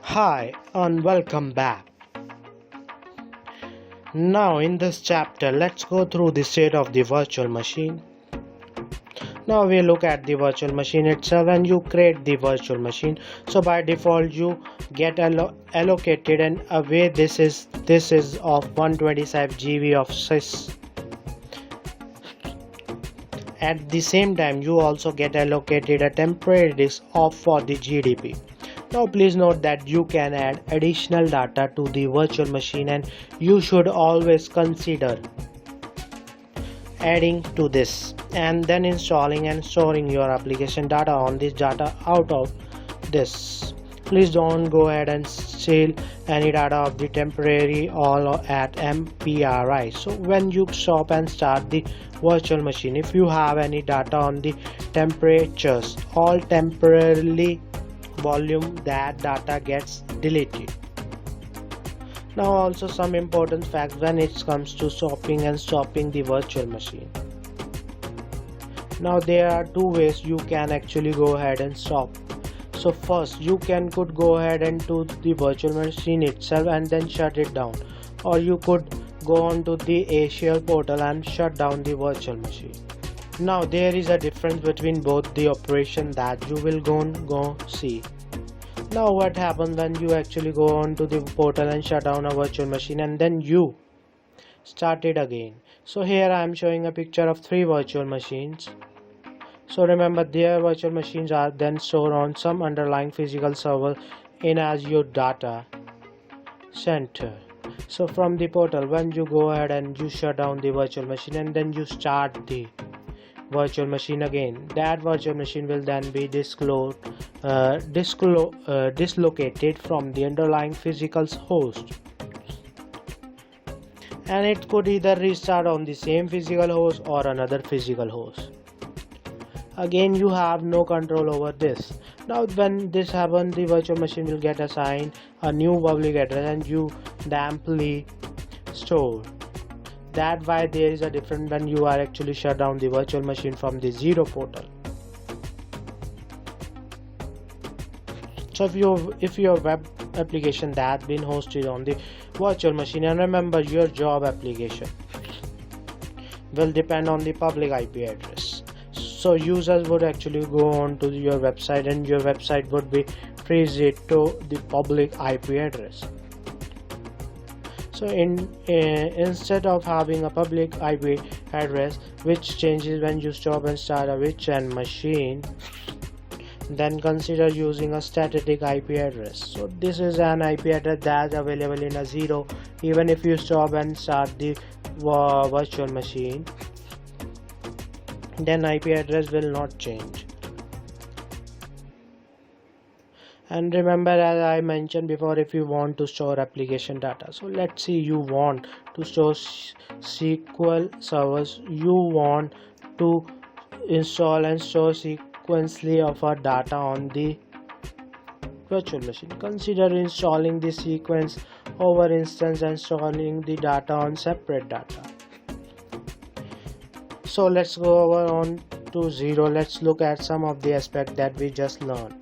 Hi and welcome back. Now in this chapter let's go through the state of the virtual machine. Now we look at the virtual machine itself and you create the virtual machine. So by default you get allocated and away this is of 127 GB of sys. At the same time you also get allocated a temporary disk of for the GDP. Now please note that you can add additional data to the virtual machine and you should always consider adding to this and then installing and storing your application data on this data out of this. Please don't go ahead and steal any data of the temporary or at MPRI. So when you stop and start the virtual machine, if you have any data on the temperatures, all temporarily volume, that data gets deleted. Now also some important facts when it comes to stopping and stopping the virtual machine. Now there are two ways you can actually go ahead and stop. So first you could go ahead and to the virtual machine itself and then shut it down, or you could go on to the Azure portal and shut down the virtual machine. Now there is a difference between both the operation that you will go see. Now what happens when you actually go on to the portal and shut down a virtual machine and then you start it again. So here I am showing a picture of 3 virtual machines. So remember their virtual machines are then stored on some underlying physical server in Azure data center. So from the portal when you go ahead and you shut down the virtual machine and then you start the virtual machine again, that virtual machine will then be dislocated from the underlying physical host, and it could either restart on the same physical host or another physical host. Again you have no control over this. Now when this happens, the virtual machine will get assigned a new public address and you damply store. That's why there is a difference when you are actually shut down the virtual machine from the zero portal. So if your web application that been hosted on the virtual machine, and remember your job application will depend on the public IP address. So users would actually go on to your website and your website would be freezed to the public IP address. So instead of having a public IP address which changes when you stop and start a virtual machine, then consider using a static IP address. So this is an IP address that's available in a zero even if you stop and start the virtual machine, then IP address will not change. And remember, as I mentioned before, if you want to store application data, so let's say you want to store SQL servers, you want to install and store sequentially of our data on the virtual machine. Consider installing the sequence over instance and storing the data on separate data. So let's go over on to zero. Let's look at some of the aspects that we just learned.